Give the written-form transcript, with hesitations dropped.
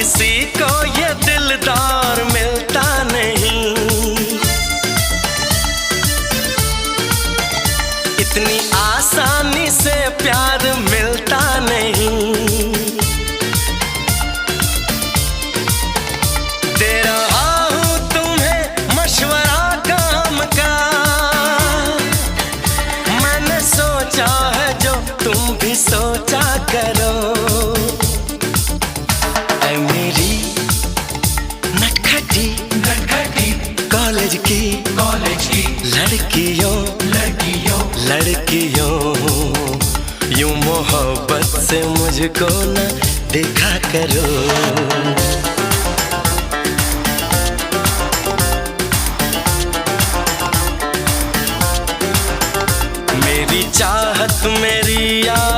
किसी को ये दिलदार मिलता नहीं, इतनी आसानी से प्यार मिलता नहीं। दे रहा हूं तुम्हें मशवरा काम का, मैंने सोचा है जो तुम भी सोचा करो। ऐ मेरी नटखटी नटखटी कॉलेज की लड़कियों यूं मोहब्बत से मुझको न देखा करो। मेरी चाहत मेरी याद